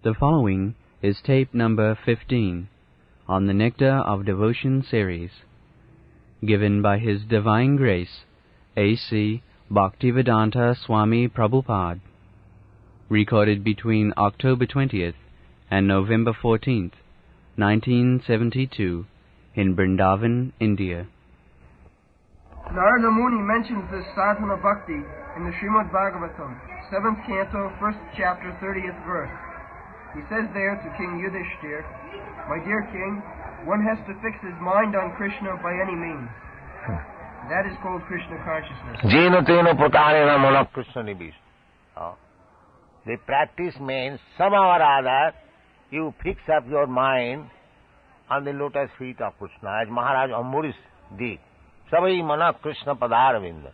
The following is tape number 15 on the Nectar of Devotion series, given by His Divine Grace, A.C. Bhaktivedanta Swami Prabhupada, recorded between October 20th and November 14th, 1972, in Vrindavan, India. Narada Muni mentions this sadhana bhakti in the Srimad Bhagavatam, 7th canto, 1st chapter, 30th verse. He says there to King Yudhishthir, "My dear king, one has to fix his mind on Krishna by any means." That is called Krishna consciousness. Jena tena prakarena mana Krishna nibish. The practice means somehow or other you fix up your mind on the lotus feet of Krishna, as Maharaj Ambarish did. Savai mana Krishna padaravinda.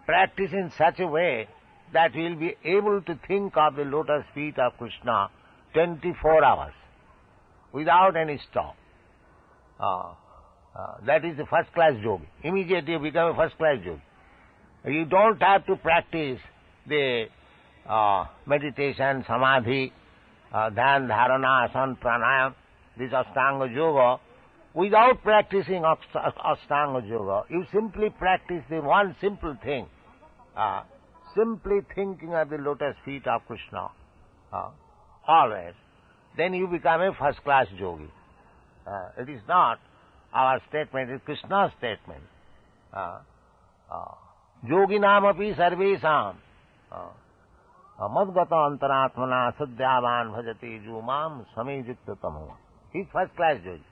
Practice in such a way that we will be able to think of the lotus feet of Krishna 24 hours without any stop. That is the first class yogi. Immediately you become a first class yogi. You don't have to practice the meditation, samadhi, dhyan, dharana, asana, pranayam, this Ashtanga Yoga. Without practicing Ashtanga Yoga, you simply practice the one simple thing, simply thinking of the lotus feet of Krishna, always. Then you become a first class yogi. It is not our statement, it is Krishna's statement. Yoginam api sarvesam madgata antaratmana sadhyavan bhajati jumam samejuktatamo. He is first class yogi,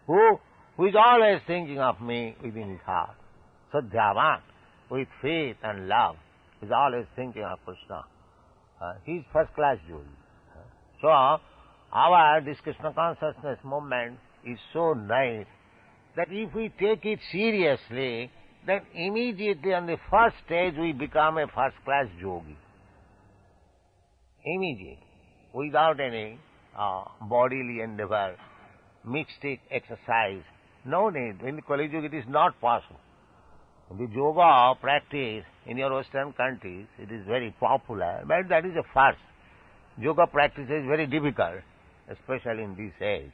who is always thinking of me within his heart. Sadhyavan, with faith and love, is always thinking of Krishna. He is first class yogi. So, this Krishna consciousness movement is so nice that if we take it seriously, then immediately on the first stage we become a first class yogi. Immediately, without any bodily endeavor, mystic exercise. No need. In the Kali Yuga it is not possible. The yoga practice in your Western countries, it is very popular, but that is a first. Yoga practice is very difficult, especially in this age.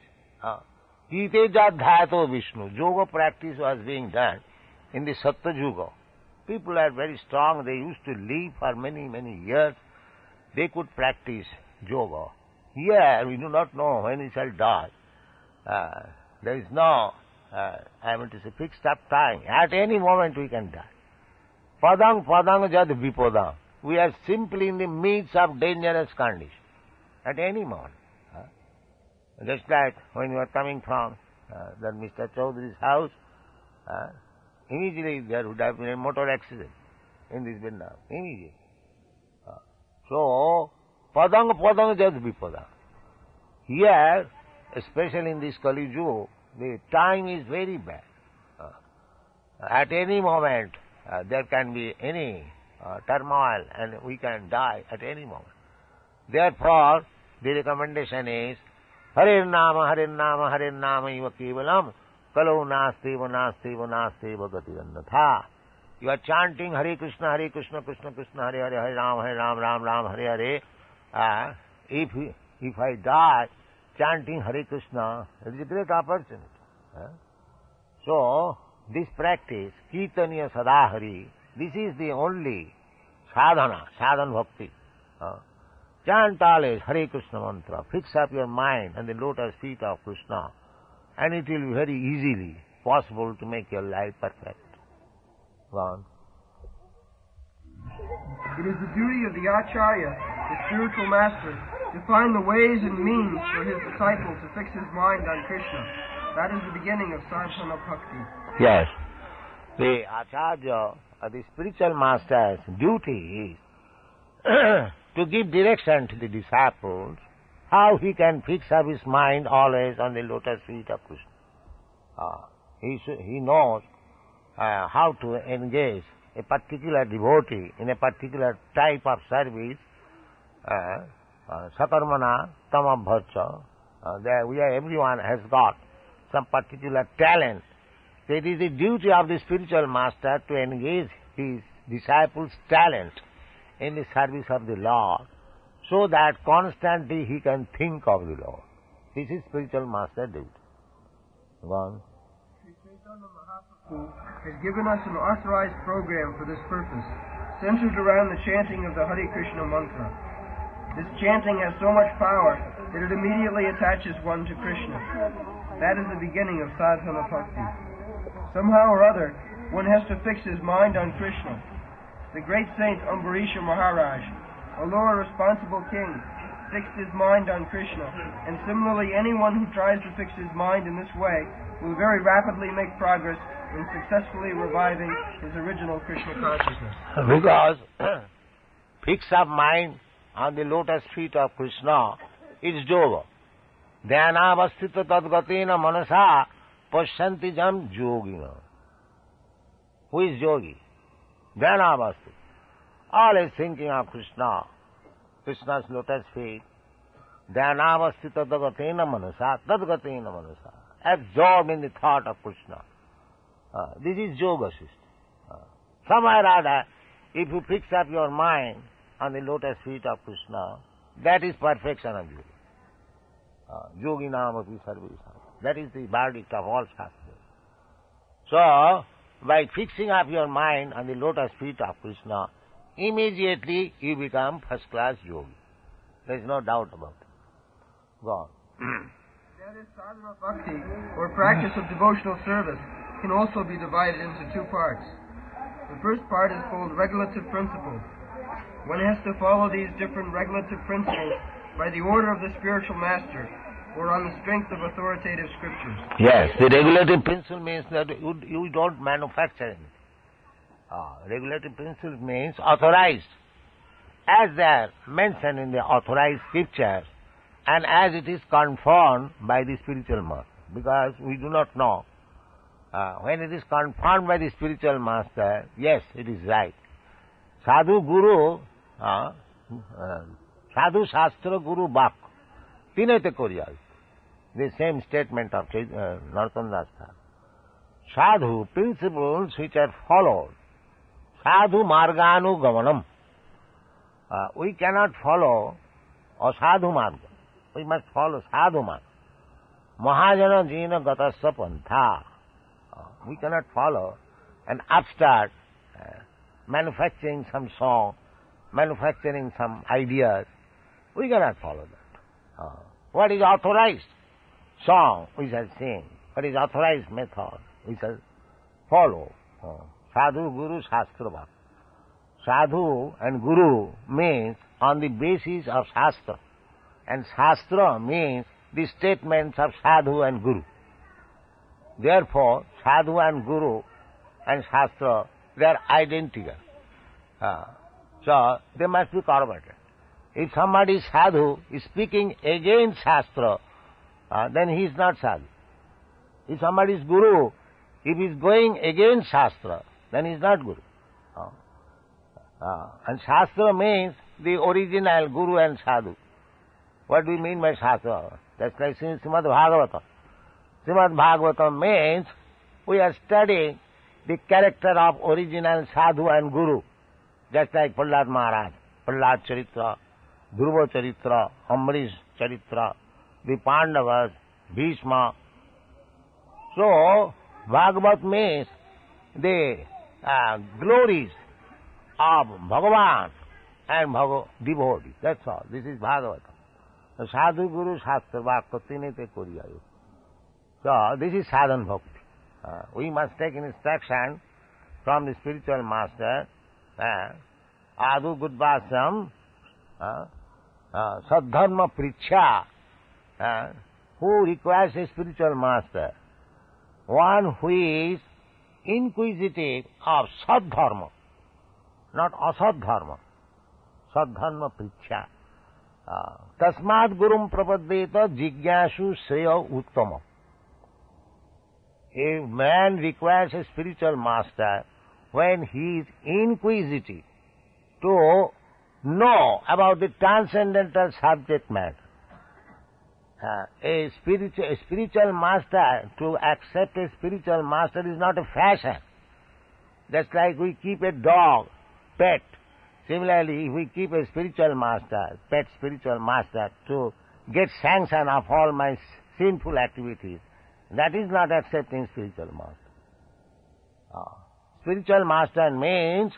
Kiteja Dhyato Vishnu. Yoga practice was being done in the Satya Yuga. People are very strong. They used to live for many, many years. They could practice yoga. Here, we do not know when we shall die. There is no, fixed up time. At any moment we can die. Padang padang jad vipadang. We are simply in the midst of dangerous condition. At any moment. Just like when you are coming from that Mr. Chaudhry's house, immediately there would have been a motor accident in this Vrindavan. Immediately. So, padang padang jad vipadang. Here, especially in this Kali Yuga, the time is very bad. At any moment, there can be any turmoil and we can die at any moment. Therefore, the recommendation is, Hare Nama, Hare Nama, Hare Nama iva kevalam, kalau nasteva, nasteva, nasteva gati annatha. You are chanting Hare Krishna, Hare Krishna, Krishna Krishna, Hare Hare, Hare Ram, Hare Ram, Ram Ram, Hare Hare. If I die chanting Hare Krishna, it is a great opportunity. So, this practice, Kirtaniya Sadahari, this is the only sadhana bhakti. Chant always Hare Krishna mantra, fix up your mind on the lotus feet of Krishna, and it will be very easily possible to make your life perfect. Go on. It is the duty of the Acharya, the spiritual master, to find the ways and means for his disciple to fix his mind on Krishna. That is the beginning of sadhana bhakti. Yes. The Acharya, the spiritual master's duty is to give direction to the disciples how he can fix up his mind always on the lotus feet of Krishna. He knows how to engage a particular devotee in a particular type of service, sakarmana tamabhacha. Everyone has got some particular talent. So it is the duty of the spiritual master to engage his disciples' talent in the service of the Lord, so that constantly he can think of the Lord. This is spiritual master duty. Go on. Sri Chaitanya Mahaprabhu has given us an authorized program for this purpose, centered around the chanting of the Hare Krishna mantra. This chanting has so much power that it immediately attaches one to Krishna. That is the beginning of sadhana bhakti. Somehow or other, one has to fix his mind on Krishna. The great saint Ambarisha Maharaj, a lower responsible king, fixed his mind on Krishna, and similarly anyone who tries to fix his mind in this way will very rapidly make progress in successfully reviving his original Krishna consciousness. Because fix up mind on the lotus feet of Krishna is yoga. Dhyanavastita tadgatena manasa pasyanti jam yogina. Who is yogi? Dhyanavastita. Always thinking of Krishna, Krishna's lotus feet. Dhyanavastita tadgatena manasa, tadgatena manasa. Absorbed in the thought of Krishna. This is yoga system. Somewhere or other, if you fix up your mind on the lotus feet of Krishna, that is perfection of yoga. Yogi namapi sarvesam. That is the verdict of all shastras. So, by fixing up your mind on the lotus feet of Krishna, immediately you become first-class yogi. There is no doubt about it. Go on. That is sadhana bhakti, or practice of devotional service, can also be divided into two parts. The first part is called regulative principles. One has to follow these different regulative principles by the order of the spiritual master, or on the strength of authoritative scriptures. Yes, the regulative principle means that you don't manufacture anything. Regulative principle means authorized, as they are mentioned in the authorized scriptures, and as it is confirmed by the spiritual master. Because we do not know. When it is confirmed by the spiritual master, yes, it is right. Sadhu Guru, Sadhu Shastra Guru Bak, Tinete Koryal. The same statement of Narottam Das Thakur. Sadhu, principles which are followed. Sadhu Marganu Gavanam. We cannot follow Sadhu Marga. We must follow Sadhu Marga. Mahajana Jina Gatasya Pantha. We cannot follow an upstart manufacturing some song, manufacturing some ideas. We cannot follow that. What is authorized song we shall sing. What is authorized method we shall follow. Sadhu, Guru, Shastra, Bhakti. Sadhu and Guru means on the basis of Shastra. And Shastra means the statements of Sadhu and Guru. Therefore, Sadhu and Guru and Shastra, they are identical. So, they must be corroborated. If somebody is Sadhu is speaking against Shastra, then he is not Sadhu. If somebody is Guru, if he is going against Shastra, then he is not Guru. And Shastra means the original Guru and Sadhu. What do we mean by Shastra? That's like Srimad Bhagavatam. Srimad Bhagavatam means we are studying the character of original Sadhu and Guru. Just like Prahlad Maharaj, Prahlad Charitra, Dhruva Charitra, Ambarish Charitra, the Pandavas, Bhishma. So, Bhagavat means the glories of Bhagavan and devotee. That's all. This is Bhagavatam. The Sadhu Guru Shastra Bhakti Kuriyayu. So, this is sadhana bhakti. We must take instruction from the spiritual master. Adu Gudvasam Sadharma Pricha, who requires a spiritual master, one who is inquisitive of Sadharma, not Asadharma. Sadharma Pricha. Tasmad Gurum Prapaddeta Jigyashu Sreya Uttama. A man requires a spiritual master when he is inquisitive to know about the transcendental subject matter. A spiritual master, to accept a spiritual master is not a fashion. Just like we keep a dog, pet, Similarly, if we keep a spiritual master, pet spiritual master, to get sanction of all my sinful activities, that is not accepting spiritual master. Spiritual master means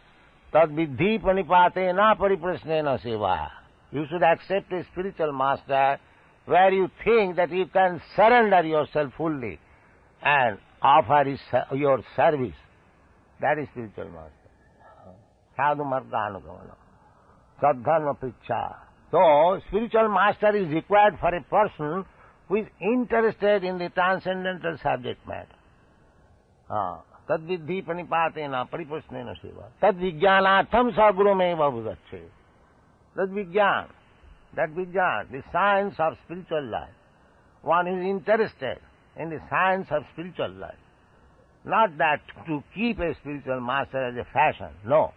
tad viddhi panipatena pariprasnena seva. You should accept a spiritual master where you think that you can surrender yourself fully and offer your service. That is spiritual master. Sadhu marganugavana. Sadharma pricha. So, spiritual master is required for a person who is interested in the transcendental subject matter. Tad viddhi panipatena pariprasnena seva. Tad vijnanatham sa gurumeva bhudache. Tad vijnana. That vijnana, the science of spiritual life. One is interested in the science of spiritual life. Not that to keep a spiritual master as a fashion. No.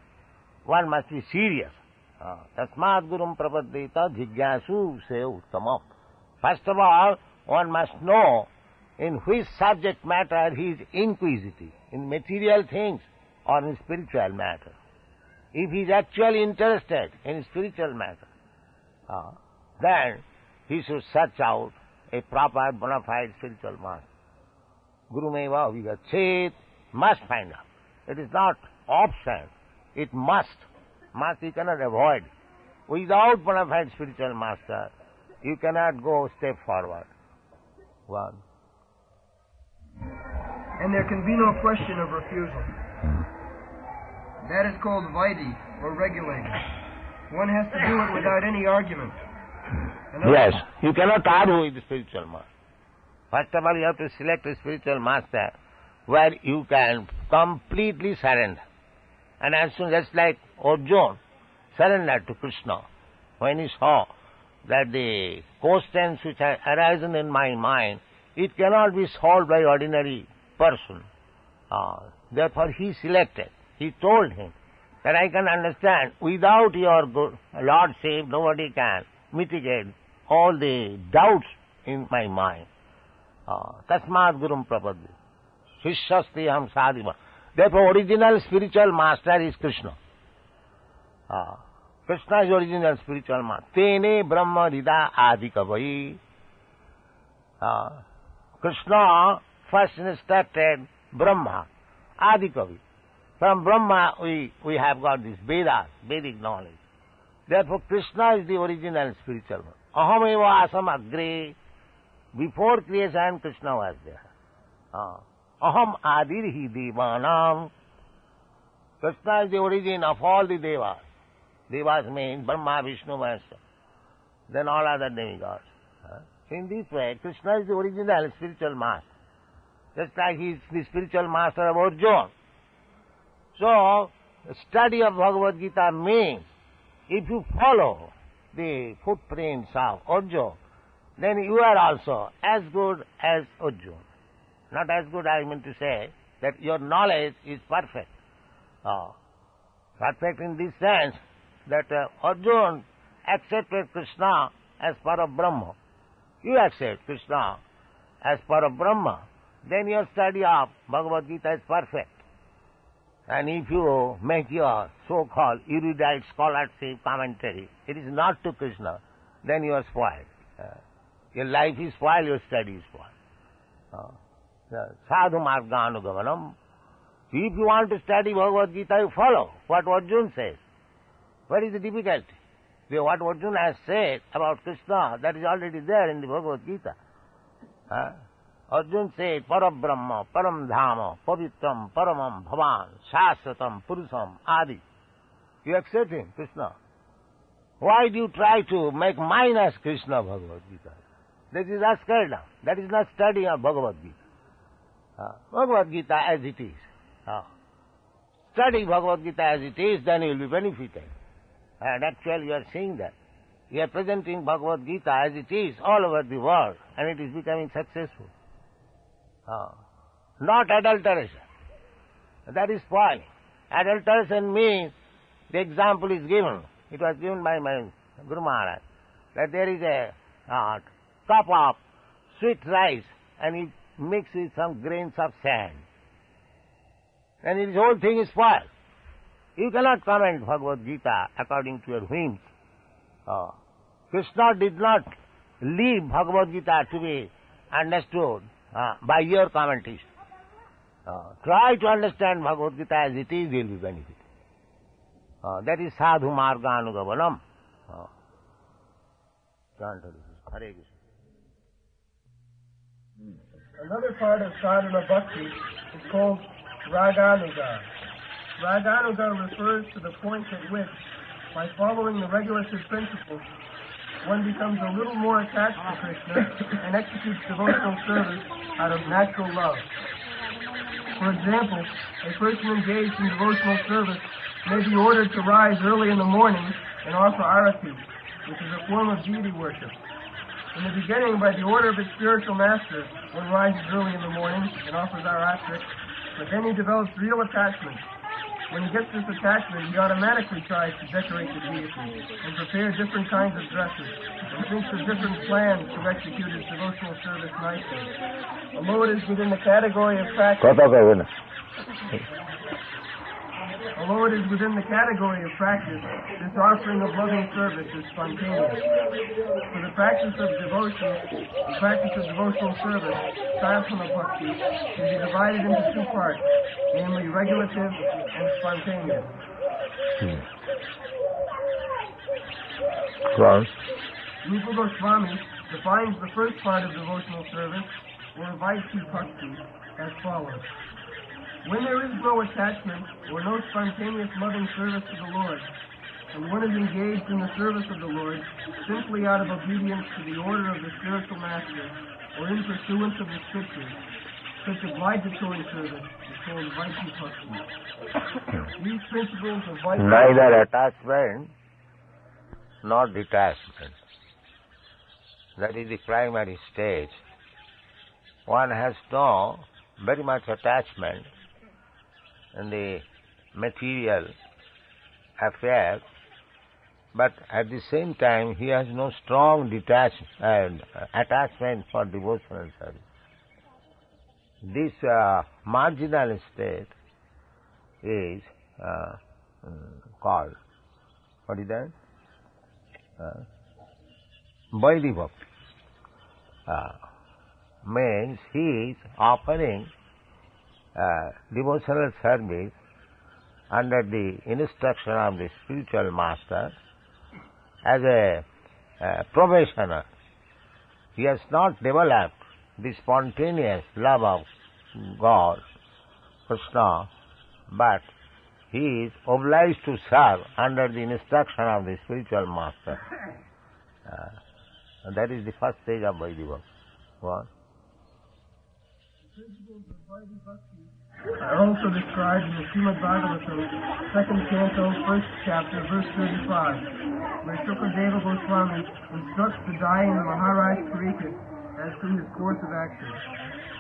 One must be serious. Tasmad gurum prapaddeta jigyasu se uttamam. First of all, one must know in which subject matter he is inquisitive, in material things or in spiritual matter. If he is actually interested in spiritual matter, then he should search out a proper bona fide spiritual master. Gurumeva vigachet, must find out. It is not option, it must. Must you cannot avoid. Without bona fide spiritual master, you cannot go a step forward. One. And there can be no question of refusal. That is called vaidhi, or regulative. One has to do it without any argument. Yes, you cannot argue with the spiritual master. First of all, you have to select a spiritual master where you can completely surrender. And as soon as, like Arjuna surrendered to Krishna, when he saw that the questions which have arisen in my mind, it cannot be solved by ordinary person. Therefore he selected. He told him that I can understand without your lordship nobody can mitigate all the doubts in my mind. Tasmad gurum prapaddi. Shishyasti ham sadhiva. Therefore original spiritual master is Krishna. Krishna is original spiritual master. Tene brahma rida adikavai. Krishna first instructed Brahma, Adikavi. From Brahma we have got this Vedas, Vedic knowledge. Therefore Krishna is the original spiritual one. Aham eva asam agre. Before creation Krishna was there. Aham adirhi devanam. Krishna is the origin of all the devas. Devas means Brahma, Vishnu, Master. Then all other demigods. In this way, Krishna is the original spiritual master. Just like he is the spiritual master of Arjuna. So, study of Bhagavad Gita means, if you follow the footprints of Arjuna, then you are also as good as Arjuna. Not as good, I mean to say, that your knowledge is perfect. Perfect in this sense, that Arjuna accepted Krishna as Parabrahma. You accept Krishna as Parabrahma, then your study of Bhagavad Gita is perfect. And if you make your so-called erudite scholarship commentary, it is not to Krishna, then you are spoiled. Your life is spoiled, your study is spoiled. Sadhu marganugavanam. If you want to study Bhagavad Gita, you follow what Arjuna says. What is the difficulty? What Arjuna has said about Krishna, that is already there in the Bhagavad Gita. Arjuna said, Parabrahma, Param Dhama, Pavitram, Paramam, Bhavan, Shasvatam, Purusam, Adi. You accept him, Krishna. Why do you try to make minus Krishna Bhagavad Gita? That is askarna. That is not study of Bhagavad Gita. Bhagavad Gita as it is. Study Bhagavad Gita as it is, then you will be benefited. And actually you are seeing that. We are presenting Bhagavad Gita as it is all over the world, and it is becoming successful. Not adulteration. That is spoiling. Adulteration means, the example is given. It was given by my Guru Maharaj, that there is a cup of sweet rice, and it mixed with some grains of sand. And his whole thing is spoiled. You cannot comment Bhagavad Gita according to your whims. Krishna did not leave Bhagavad Gita to be understood by your commentaries. Try to understand Bhagavad Gita as it is, you will be benefited. That is sadhu marga anugavanam. Hare Krishna. Another part of sadhana bhakti is called raganuga. Raganuga refers to the point at which, by following the regulative principles, one becomes a little more attached to Krishna and executes devotional service out of natural love. For example, a person engaged in devotional service may be ordered to rise early in the morning and offer arati, which is a form of deity worship. In the beginning, by the order of his spiritual master, one rises early in the morning and offers arati, but then he develops real attachment. When he gets this attachment, he automatically tries to decorate the deity and prepare different kinds of dresses and thinks of different plans to execute his devotional service nicely. Although it is within the category of practice, this offering of loving service is spontaneous. For the practice of devotion, the practice of devotional service, sadhana bhakti, can be divided into two parts, namely regulative and spontaneous. Rupa Goswami defines the first part of devotional service, or Vaidhi bhakti, as follows. When there is no attachment or no spontaneous loving service to the Lord, and one is engaged in the service of the Lord simply out of obedience to the order of the spiritual master or in pursuance of the scriptures, such obligatory service is called Vaidhi bhakti. These principles of Vaidhi neither attachment nor detachment. That is the primary stage. One has no very much attachment in the material affairs, but at the same time he has no strong attachment for devotional service. This marginal state is called, what is that? Vaidhi bhakti. Means he is offering devotional service under the instruction of the spiritual master as a probationer. He has not developed the spontaneous love of God, Krishna, but he is obliged to serve under the instruction of the spiritual master. That is the first stage of Vaidhi bhakti. What? Principles of Vaidhi bhakti are also described in the Srimad Bhagavatam, 2nd canto, 1st chapter, verse 35, where Shukadeva Goswami instructs the dying Maharaj Parikshit as to his course of action.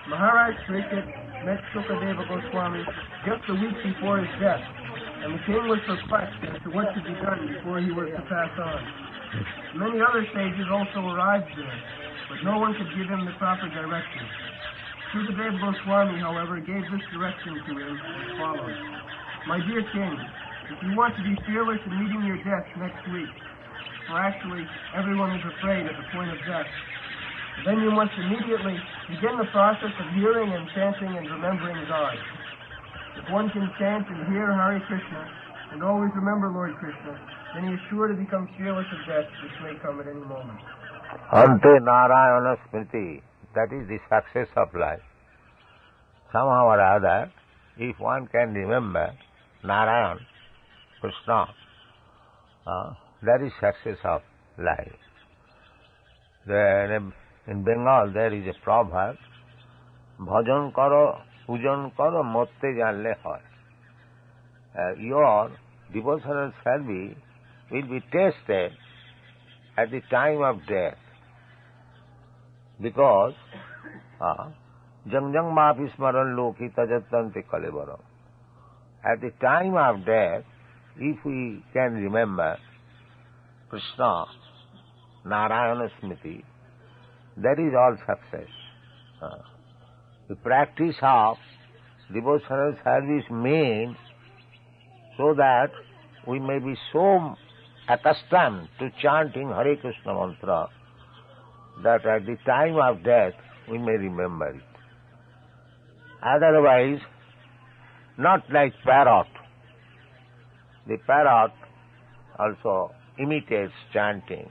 Maharaj Parikshit met Shukadeva Goswami just a week before his death, and the king was perplexed as to what should be done before he was to pass on. Many other sages also arrived there, but no one could give him the proper direction. Shukadeva Goswami, however, gave this direction to him as follows. My dear king, if you want to be fearless in meeting your death next week, for actually everyone is afraid at the point of death, then you must immediately begin the process of hearing and chanting and remembering God. If one can chant and hear Hare Krishna and always remember Lord Krishna, then he is sure to become fearless of death, which may come at any moment. Ante Narayana Smriti. That is the success of life. Somehow or other, if one can remember Narayan, Krishna, that is success of life. In Bengal there is a proverb, bhajan karo, pujan karo, motte janle hoy. Your devotional service will be tested at the time of death. Because jang jang maapi smaran loki tajatante kalevaram. At the time of death, if we can remember Krishna, Narayana Smriti, that is all success. The practice of devotional service means so that we may be so accustomed to chanting Hare Krishna mantra that at the time of death we may remember it. Otherwise, not like parrot. The parrot also imitates chanting,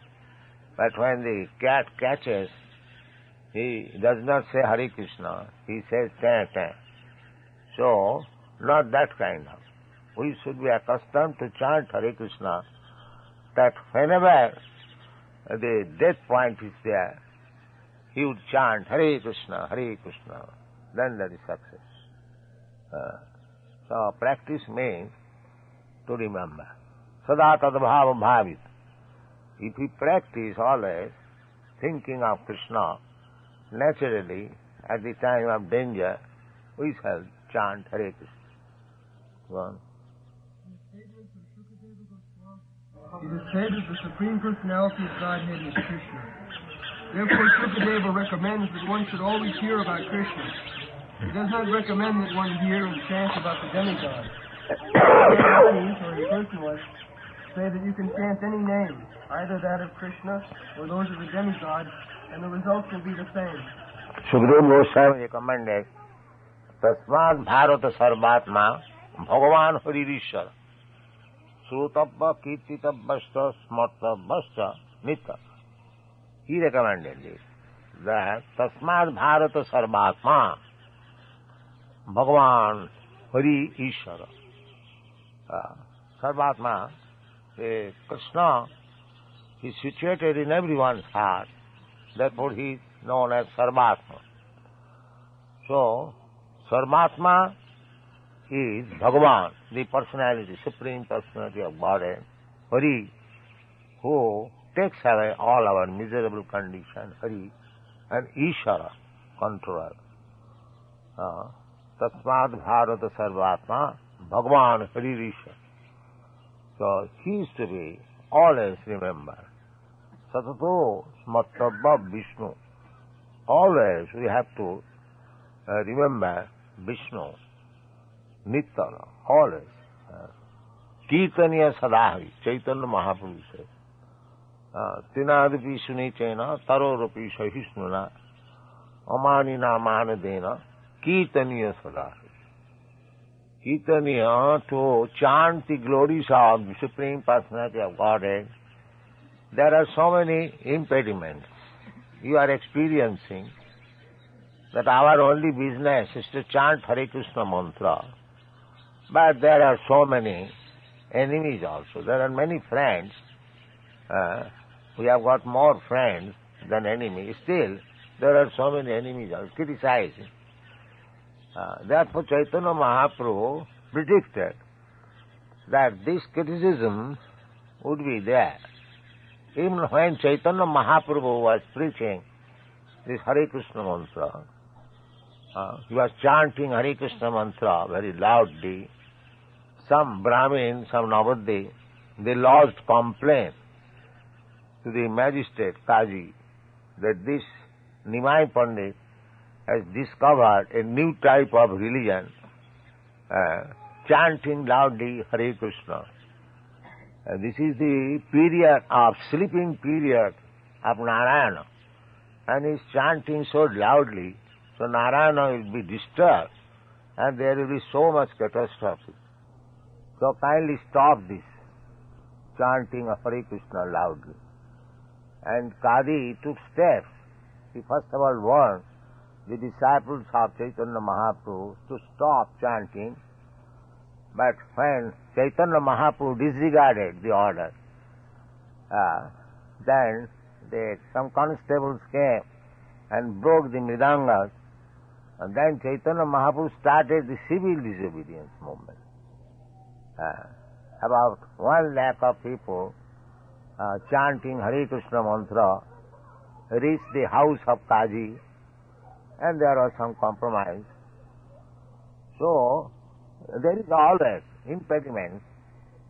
but when the cat catches, he does not say Hare Krishna, he says tan tan. So, not that kind of. We should be accustomed to chant Hare Krishna, that whenever the death point is there, he would chant Hare Krishna, Hare Krishna. Then that is success. So practice means to remember. Sada tadbhava bhavit. If we practice always thinking of Krishna, naturally, at the time of danger, we shall chant Hare Krishna. Go on. It is said that the Supreme Personality of Godhead is Krishna. Therefore, Shukadeva recommends that one should always hear about Krishna. He does not recommend that one hear and chant about the demigod. Devotees, or impersonalists, say that you can chant any name, either that of Krishna or those of the demigod, and the results will be the same. Shukadeva Goswami recommended, Tasmad Bharata Sarvatma Bhagavan Haririshwar Srutabha Kirtitabhasta Smartabhasta Nitya. He recommended this, that Tasmad Bharata Sarvatma Bhagavan Hari Ishvara. Sarvatma, Krishna, is situated in everyone's heart. Therefore he is known as Sarvatma. So, Sarvatma is Bhagavan, the personality, Supreme Personality of Godhead, Hari, who takes away all our miserable condition, Hari, and Ishvara, controller. Tasmad Bharata Sarvatma Bhagavan Hari Ishvara. So he is to be always remembered. Satato Smartabha Vishnu. Always we have to remember Vishnu. Nitya, always. Kirtaniya Sadahi, Chaitanya Mahaprabhu says. Tinadapi Sunichena, Tarorapi Sahisnuna, Amanina Manadena, Kirtaniya Sadahi. Kirtaniya, to chant the glories of the Supreme Personality of Godhead, there are so many impediments. You are experiencing that our only business is to chant Hare Krishna mantra. But there are so many enemies also. There are many friends. We have got more friends than enemies. Still, there are so many enemies also criticizing. Therefore, Chaitanya Mahaprabhu predicted that this criticism would be there. Even when Chaitanya Mahaprabhu was preaching this Hare Krishna mantra, he was chanting Hare Krishna mantra very loudly. Some Brahmin, some Navadhi, they lodged complaint to the magistrate, Kaji, that this Nimai Pandit has discovered a new type of religion, chanting loudly Hare Krishna. This is the period of sleeping period of Narayana, and he is chanting so loudly, so Narayana will be disturbed, and there will be so much catastrophe. So kindly stop this chanting of Hare Krishna loudly. And Kadi took steps. He first of all warned the disciples of Chaitanya Mahaprabhu to stop chanting. But when Chaitanya Mahaprabhu disregarded the order, then some constables came and broke the mridangas, and then Chaitanya Mahaprabhu started the civil disobedience movement. About 1 lakh of people chanting Hare Krishna mantra reached the house of Kaji, and there was some compromise. So, there is always impediment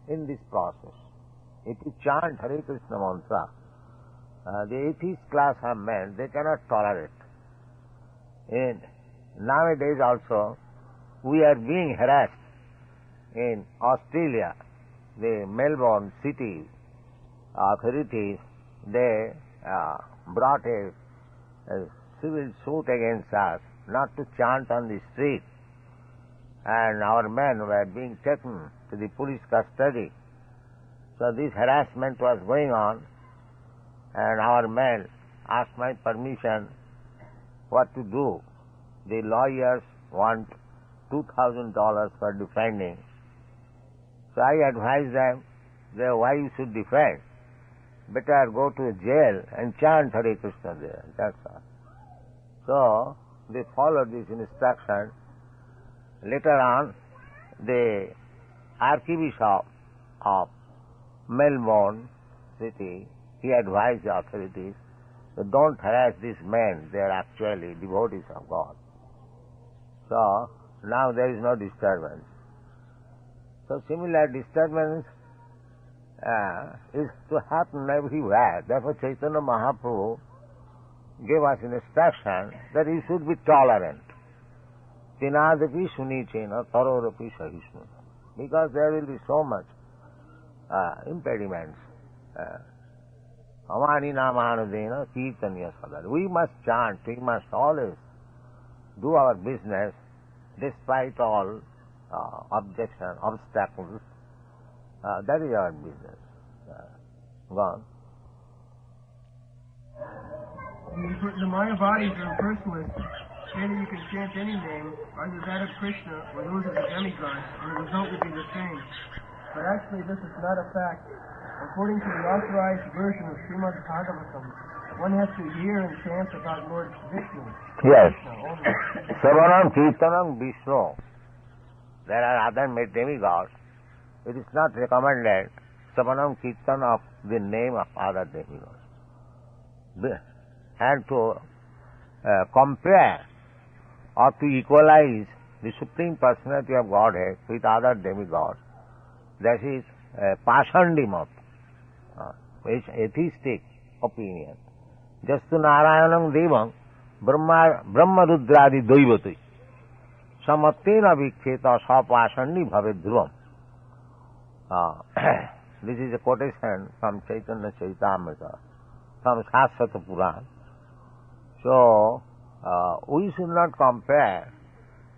in this process. If you chant Hare Krishna mantra, the atheist class of men, they cannot tolerate. And nowadays also, we are being harassed in Australia, the Melbourne city authorities, they brought a civil suit against us not to chant on the street, and our men were being taken to the police custody. So this harassment was going on, and our men asked my permission what to do. The lawyers want $2,000 for defending. So I advised them that why you should defend. Better go to jail and chant Hare Krishna there. That's all. So they followed this instruction. Later on, the Archbishop of Melbourne city, he advised the authorities, don't harass these men, they are actually devotees of God. So now there is no disturbance. So similar disturbance is to happen everywhere. Therefore Chaitanya Mahaprabhu gave us instruction that you should be tolerant. Tinadapi sunichena tarorapi sahisnu. Because there will be so much impediments. Amani namanadena kirtanya sadar. We must chant, we must always do our business despite all obstacles. That is our business. Go on. The Mayavadis are impersonalists, say that you can chant any name, either that of Krishna or those of the demigods, and the result will be the same. But actually this is not a fact. According to the authorized version of Srimad Bhagavatam, one has to hear and chant about Lord Vishnu. Yes. Krishna, Savanam Kirtanam Vishnu. There are other demigods. It is not recommended Savanam Kirtan of the name of other demigods. And to compare or to equalize the Supreme Personality of Godhead with other demigods, that is Pashandimat, which atheistic opinion. Jastu Narayanam Devam Brahma Rudradi Doivati Samattena Viksheta Sapashandi Bhaved Dhruvam. This is a quotation from Chaitanya Charitamrita, from Shasvata Puran. So, we should not compare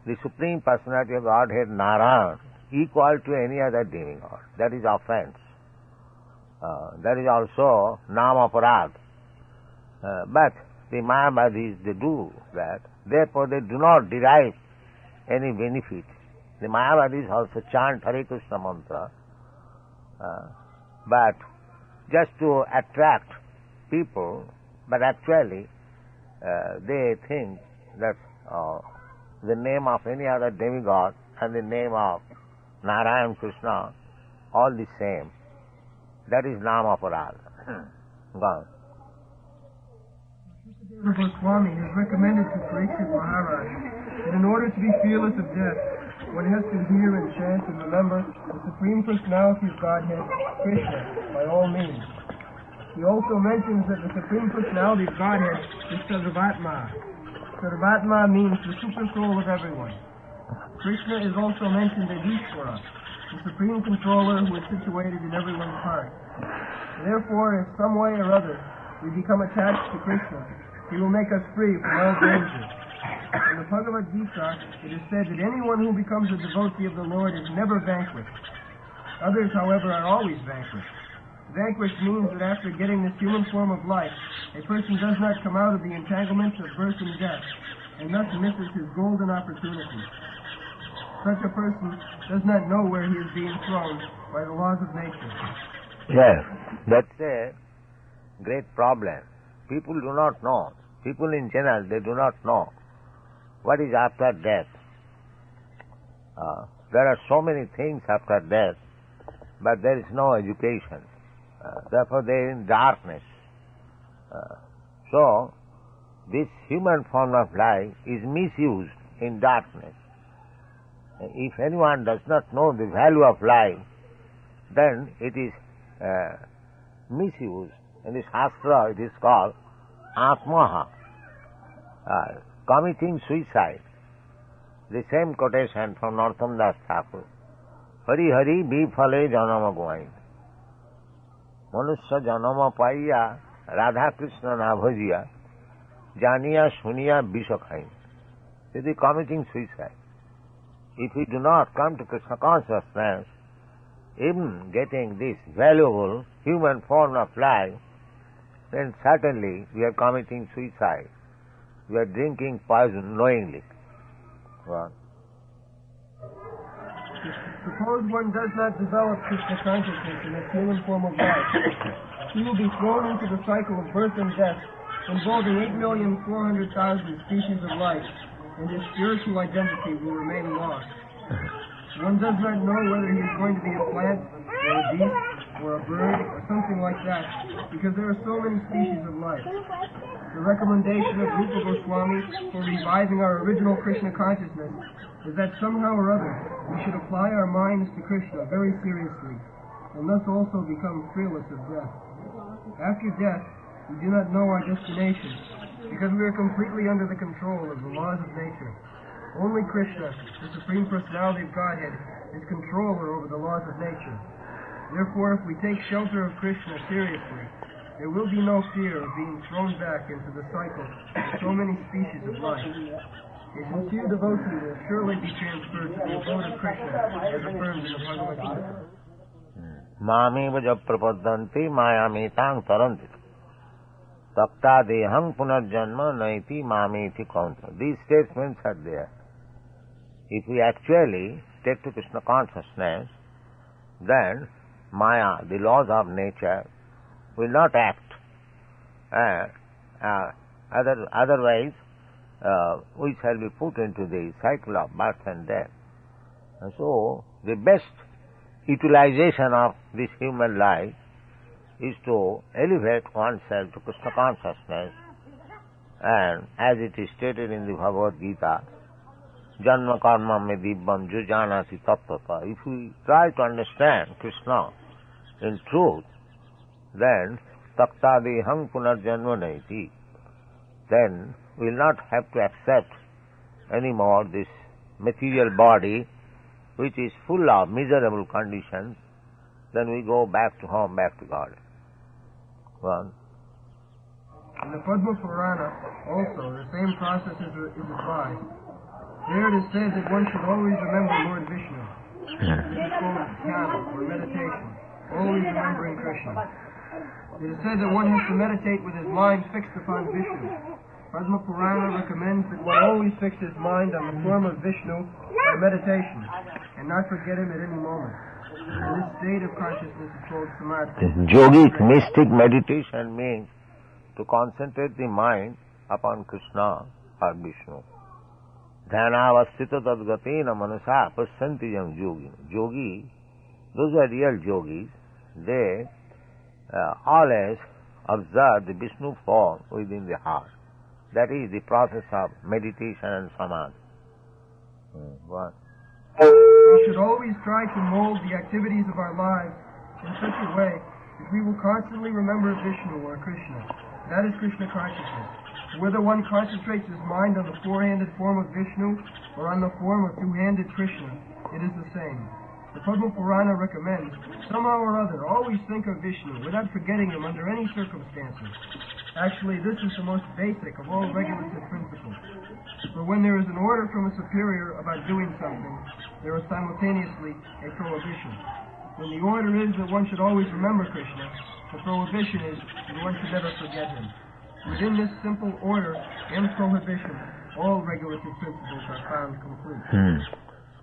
the Supreme Personality of Godhead, Narayan, equal to any other demigod. That is offense. That is also Namaparad. But the Mayavadis, they do that. Therefore, they do not derive any benefit. The Mayavadis also chant Hare Krishna mantra, but just to attract people, but actually they think that the name of any other demigod and the name of Narayan Krishna all the same. That is Namaparad. Gone. Srila Goswami has recommended to Parikshit Maharaj that in order to be fearless of death, one has to hear and chant and remember the Supreme Personality of Godhead, Krishna, by all means. He also mentions that the Supreme Personality of Godhead is Sarvatma. Sarvatma means the super soul of everyone. Krishna is also mentioned as Ishvara, the Supreme Controller who is situated in everyone's heart. Therefore, in some way or other, we become attached to Krishna. He will make us free from all danger. In the Bhagavad Gita, it is said that anyone who becomes a devotee of the Lord is never vanquished. Others, however, are always vanquished. Vanquished means that after getting this human form of life, a person does not come out of the entanglements of birth and death, and thus misses his golden opportunity. Such a person does not know where he is being thrown by the laws of nature. Yes, that's a great problem. People do not know. People in general, they do not know what is after death. There are so many things after death, but there is no education. Therefore, they are in darkness. So, this human form of life is misused in darkness. If anyone does not know the value of life, then it is misused. In the Shastra, it is called Atmaha, committing suicide. The same quotation from Narottam Das Thakur. Hari Hari विफले जन्म गुआई। मनुष्य जन्म पाइया राधा कृष्ण ना भजिया जानिया सुनिया विष खाई। It is committing suicide. If we do not come to Krishna consciousness, even getting this valuable human form of life, then certainly we are committing suicide. We are drinking poison knowingly. Well, suppose one does not develop Krishna consciousness in its human form of life, he will be thrown into the cycle of birth and death, involving 8,400,000 species of life, and his spiritual identity will remain lost. One does not know whether he is going to be a plant, or a beast, or a bird, or something like that, because there are so many species of life. The recommendation of Rupa Goswami for reviving our original Krishna consciousness is that somehow or other we should apply our minds to Krishna very seriously, and thus also become fearless of death. After death, we do not know our destination, because we are completely under the control of the laws of nature. Only Krishna, the Supreme Personality of Godhead, is controller over the laws of nature. Therefore, if we take shelter of Krishna seriously, there will be no fear of being thrown back into the cycle of so many species of life. A sincere devotee will surely be transferred to the abode of Krishna, as affirmed in the Bhagavad Gita. मामेव जब प्रपद्यन्ते मायामेतां तरन्ति तक्ता देहं पुनर्जन्म नैति मामेति कौन्त. These statements are there. If we actually take to Krishna consciousness, then Maya, the laws of nature, will not act. Otherwise, we shall be put into the cycle of birth and death. And so, the best utilization of this human life is to elevate oneself to Krishna consciousness, and as it is stated in the Bhagavad Gita, Janma karma me dibbam jo janati tattvata. If we try to understand Krishna in truth, then takta deham punarjanma naiti, then we will not have to accept anymore this material body which is full of miserable conditions. Then we go back to home, back to God. Well, in the Padma Purana, also, the same process is advised. There it is said that one should always remember Lord Vishnu. This is called jnana, or meditation, always remembering Krishna. It is said that one has to meditate with his mind fixed upon Vishnu. Padma Purana recommends that one always fix his mind on the form of Vishnu by meditation, and not forget him at any moment. This state of consciousness is called samadhi. Yogic, mystic meditation means to concentrate the mind upon Krishna or Vishnu. Dhanavastita tadgatena manasa pasyanti yam yogi. Yogi, those are real yogis, they always observe the Vishnu form within the heart. That is the process of meditation and samadhi. What? We should always try to mold the activities of our lives in such a way that we will constantly remember Vishnu or Krishna. That is Krishna consciousness. Whether one concentrates his mind on the four-handed form of Vishnu or on the form of two-handed Krishna, it is the same. The Padma Purana recommends, somehow or other, always think of Vishnu without forgetting him under any circumstances. Actually, this is the most basic of all regulative principles. For when there is an order from a superior about doing something, there is simultaneously a prohibition. When the order is that one should always remember Krishna, the prohibition is that one should never forget him. Within this simple order and prohibition, all regulative principles are found complete.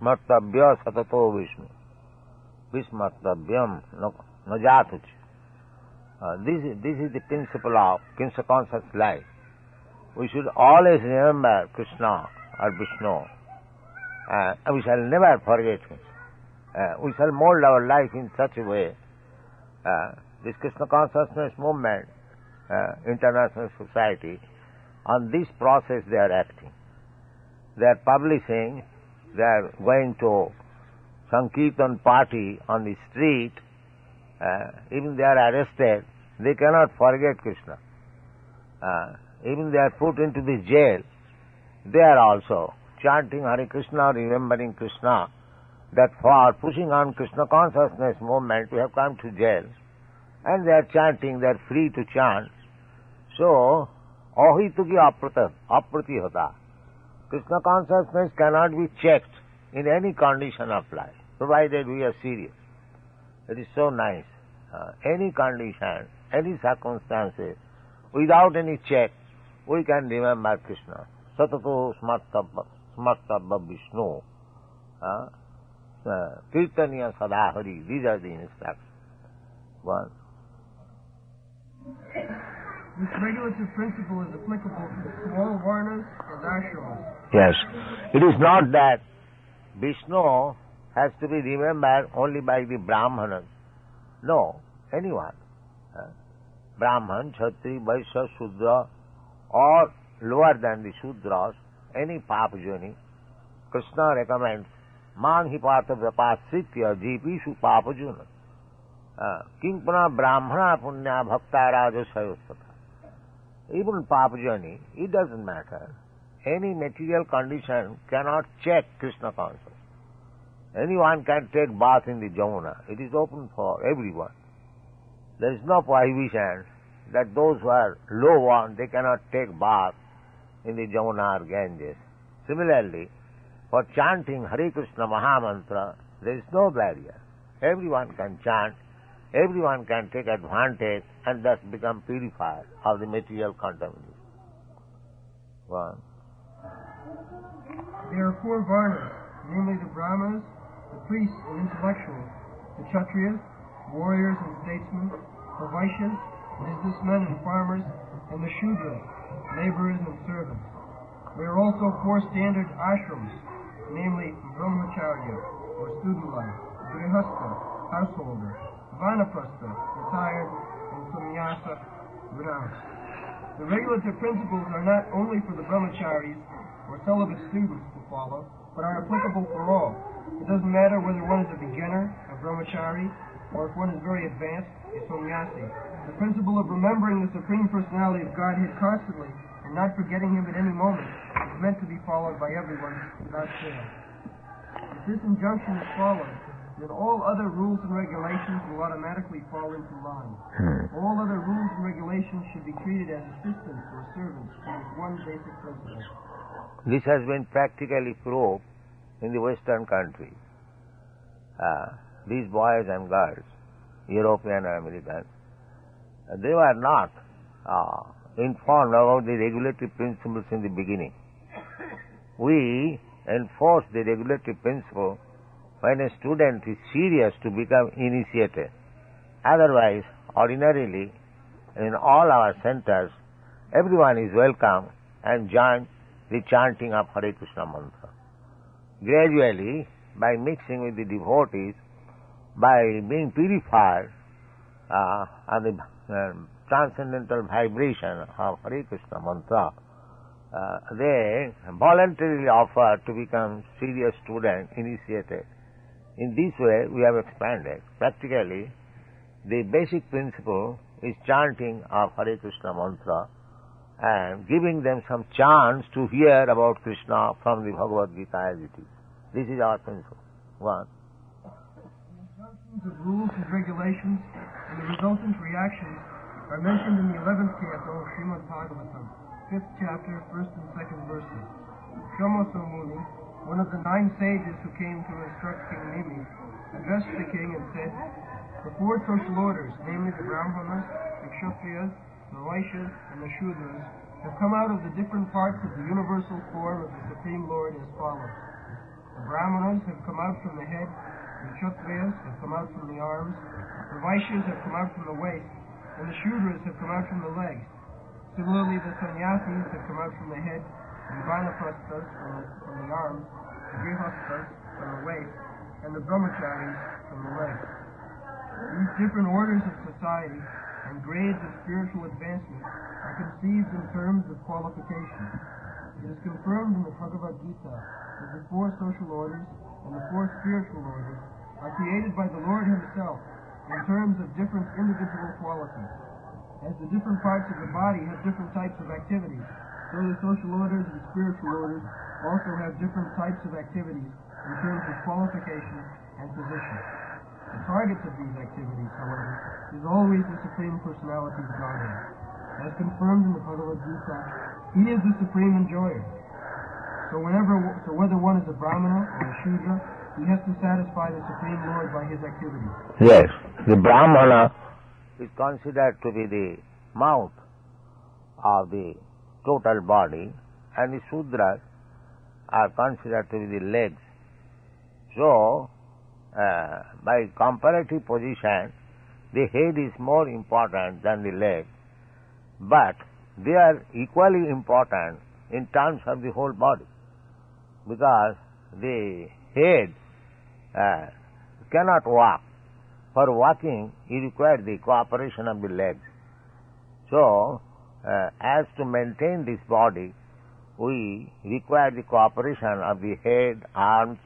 Smartabhya satato Vishnu. Vismartabhyam najatuch. This is the principle of Krishna conscious life. We should always remember Krishna or Vishnu. We shall never forget him. We shall mold our life in such a way. This Krishna consciousness movement, international society, on this process they are acting. They are publishing, they are going to Sankirtan party on the street, even they are arrested, they cannot forget Krishna. Even they are put into the jail, they are also chanting Hare Krishna, remembering Krishna. that for pushing on Krishna consciousness movement we have come to jail, and they are chanting, they are free to chant. So, ahituki aprati hota. Krishna consciousness cannot be checked in any condition of life, provided we are serious. It is so nice. Any condition, any circumstances, without any check, we can remember Krishna. Satato smartabha Vishnu. Kirtaniya sadahari. These are the instructions. One. This regulative principle is applicable to small varnas and ashramas. Yes. It is not that Vishnu has to be remembered only by the Brahmanas. No, anyone. Brahman, Kshatri, Vaishya, Shudra, or lower than the Shudras, any papajani, Krishna recommends, Man hi partha vyapasritya jipishu papajuna. Kimpana brahmana punya bhakta raja sayostata. Even papajani, it doesn't matter. Any material condition cannot check Krishna consciousness. Anyone can take bath in the Jamuna. It is open for everyone. There is no prohibition that those who are low one, they cannot take bath in the Jamuna or Ganges. Similarly, for chanting Hare Krishna Mahamantra, there is no barrier. Everyone can chant, everyone can take advantage and thus become purified of the material contamination. One. There are four varnas, namely the Brahmanas, the priests and intellectuals, the Kshatriyas, warriors and statesmen, the Vaishyas, businessmen and farmers, and the Shudras, laborers and servants. There are also four standard ashrams, namely Brahmacharya, or student life, Grihastha, householder, Vanaprastha, retired, and Sannyasa, renounced. The regulative principles are not only for the Brahmacharis or celibate students to follow, but are applicable for all. It doesn't matter whether one is a beginner, a Brahmachari, or if one is very advanced, a sannyasi. The principle of remembering the Supreme Personality of Godhead constantly and not forgetting Him at any moment is meant to be followed by everyone without fail. If this injunction is followed, then all other rules and regulations will automatically fall into line. All other rules and regulations should be treated as assistants or servants to this one basic principle. This has been practically proved in the Western countries. These boys and girls, European and American, they were not informed about the regulative principles in the beginning. We enforce the regulative principle when a student is serious to become initiated. Otherwise, ordinarily, in all our centers, everyone is welcome and join the chanting of Hare Krishna mantra. Gradually, by mixing with the devotees, by being purified on the transcendental vibration of Hare Krishna mantra, they voluntarily offer to become serious student, initiated. In this way, we have expanded. Practically, the basic principle is chanting of Hare Krishna mantra and giving them some chance to hear about Krishna from the Bhagavad Gita as it is. This is our principle. One. The rules and regulations and the resultant reactions are mentioned in the 11th canto of Srimad Bhagavatam, 5th chapter, 1st and 2nd verses. Shamaso Muni, one of the 9 sages who came to instruct King Nimi, addressed the king and said, the 4 social orders, namely the Brahmanas, the Kshatriyas, the Vaishyas, and the Shudras, have come out of the different parts of the universal form of the Supreme Lord as follows. The Brahmanas have come out from the head, the Kshatriyas have come out from the arms, the Vaishyas have come out from the waist, and the Shudras have come out from the legs. Similarly, the Sannyasis have come out from the head, the Vanaprasthas from the arms, the Grihasthas from the waist, and the Brahmacharis from the legs. These different orders of society and grades of spiritual advancement are conceived in terms of qualification. It is confirmed in the Bhagavad Gita that the 4 social orders and the 4 spiritual orders are created by the Lord Himself in terms of different individual qualities. As the different parts of the body have different types of activities, so the social orders and spiritual orders also have different types of activities in terms of qualification and position. The target of these activities, however, is always the Supreme Personality of Godhead. As confirmed in the Bhagavad Gita, He is the Supreme Enjoyer. So whether one is a Brahmana or a Shudra, he has to satisfy the Supreme Lord by his activities. Yes, the Brahmana is considered to be the mouth of the total body, and the Sudras are considered to be the legs. So, by comparative position, the head is more important than the leg, but they are equally important in terms of the whole body, because the head cannot walk. For walking, you require the cooperation of the legs. So, as to maintain this body, we require the cooperation of the head, arms,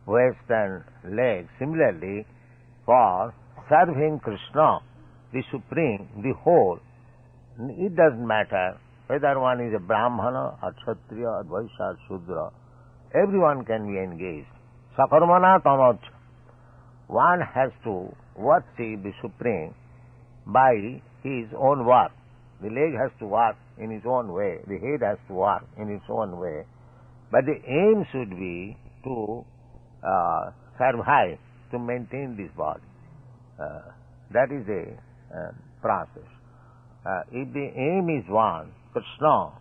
waist and legs. Similarly, for serving Krishna, the Supreme, the whole, it doesn't matter whether one is a Brahmana or Kshatriya or Vaishya or Shudra, everyone can be engaged. Sakarmana tamach. One has to worship the Supreme by his own work. The leg has to work in its own way, the head has to work in its own way, but the aim should be to survive, to maintain this body. That is a process. If the aim is one, Krishna,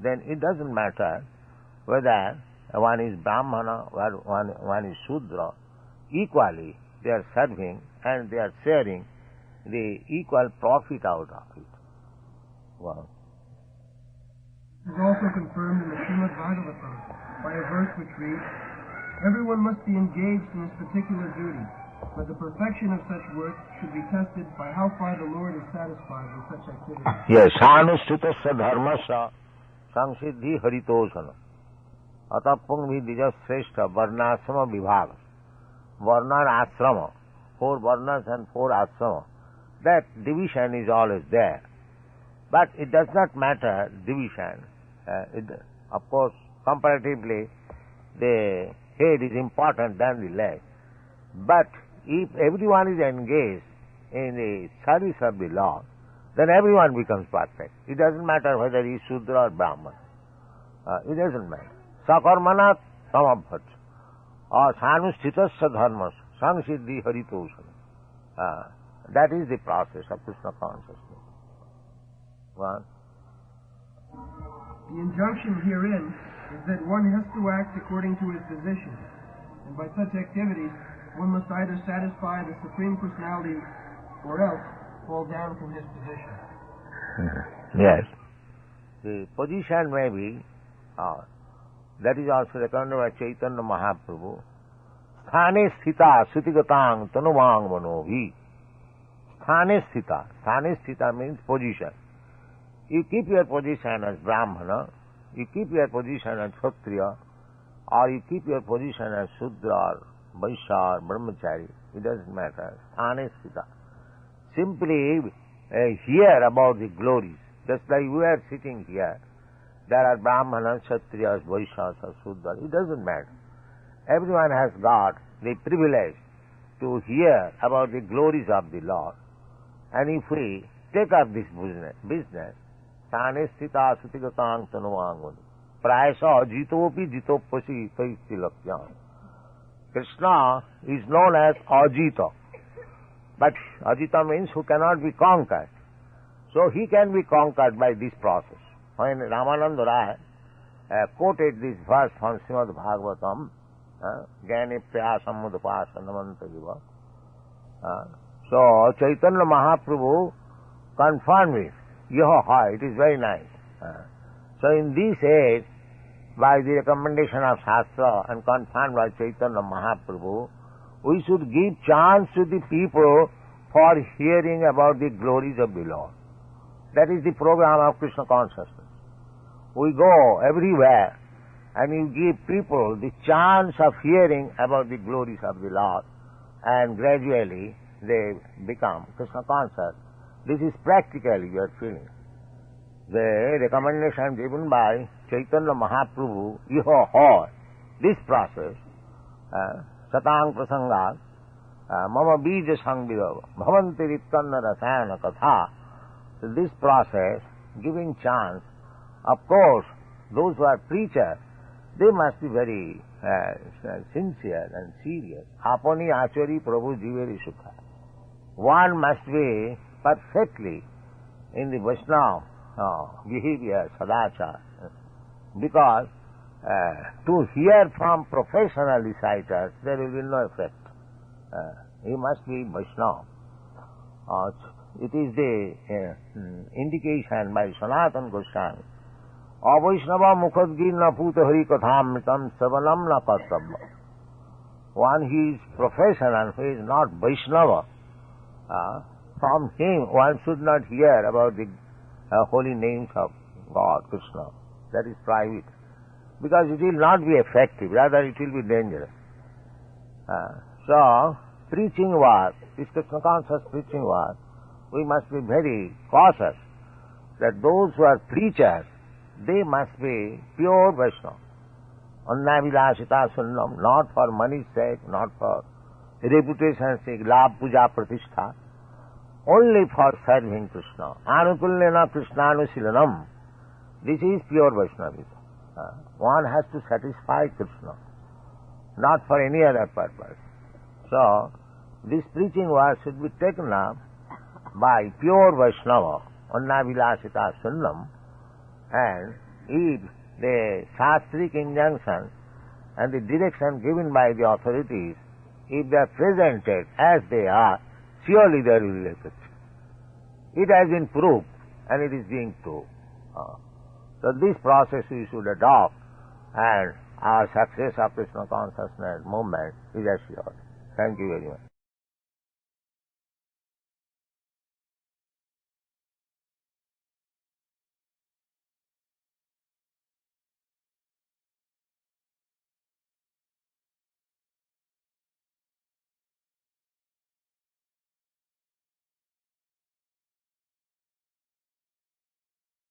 then it doesn't matter whether one is Brahmana or one is Shudra. Equally, they are serving and they are sharing the equal profit out of it. Wow. It is also confirmed in the Srimad Bhagavatam by a verse which reads, "Everyone must be engaged in his particular duty, but the perfection of such work should be tested by how far the Lord is satisfied with such activity." Yes, anushritasya dharmasya samsiddhi haritosana atapung vidija sreshta varnasrama vibhaga. Varna and asrama, 4 varnas and 4 asrama. That division is always there. But it does not matter, division. Of course, comparatively, the head is important than the leg. But if everyone is engaged in the service of the Lord, then everyone becomes perfect. It doesn't matter whether he is Shudra or Brahman. It doesn't matter. Sakarmana samabhat. Or sanusthhitasya dharmas samsiddhi haritosana. That is the process of Krishna consciousness. One. The injunction herein is that one has to act according to his position, and by such activities one must either satisfy the Supreme Personality or else fall down from his position. Yes. The position may be, that is also recommended by Chaitanya Mahaprabhu, sthane sthita sutigatang tanuvang manohi. Sthane sthita. Sthane sthita means position. You keep your position as Brahmana, you keep your position as Kshatriya, or you keep your position as Shudra or Vaishya or Brahmachari. It doesn't matter. Sthane sthita. Simply hear about the glories. Just like we are sitting here, there are Brahmanas, Kshatriyas, Vaishyas or Shudras. It doesn't matter. Everyone has got the privilege to hear about the glories of the Lord. And if we take up this business, Sthane sthita sutigatang tanuvang prayasa jitopi jitopasi taistilakyan. Krishna is known as Ajita. But Ajita means who cannot be conquered. So he can be conquered by this process. When Ramananda Rai quoted this verse from Srimad Bhagavatam, Jnane Prayasam Mudapasana Jiva. So Chaitanya Mahaprabhu confirmed it. It is very nice. So in this age, by the recommendation of Shastra and confirmed by Chaitanya Mahaprabhu, we should give chance to the people for hearing about the glories of the Lord. That is the program of Krishna consciousness. We go everywhere and you give people the chance of hearing about the glories of the Lord, and gradually they become Krishna conscious. This is practically your feeling. The recommendation given by Chaitanya Mahaprabhu, you have heard this process, satang prasangat, mama bija sangvidava, bhavanti rittanna rasayana katha. So this process, giving chance, of course, those who are preachers, they must be very sincere and serious. Apani achari prabhu jiveri sukha. One must be perfectly in the Vaishnava behavior, sadachar. Because to hear from professional reciters, there will be no effect. He must be Vaishnava. It is the indication by Sanatana Goswami. Avaishnava mukhadgir na puta hari kathamritam savanam na kartabba. One who is professional, who is not Vaishnava, from him one should not hear about the holy names of God, Krishna. That is private. Because it will not be effective, rather it will be dangerous. So, preaching work, this Krishna conscious preaching work, we must be very cautious that those who are preachers, they must be pure Vaishnava. Annavilasita sunnam, not for money's sake, not for reputation's sake, labh puja pratishtha, only for serving Krishna. Anukullena Krishnanusilanam. This is pure Vaishnavism. One has to satisfy Krishna, not for any other purpose. So, this preaching work should be taken up by pure Vaishnava, Annavilasita sunnam, and if the shastric injunction and the direction given by the authorities, if they are presented as they are, surely there will be effect. It has been proved, and it is being proved. So this process we should adopt, and our success of Krishna consciousness movement is assured. Thank you very much.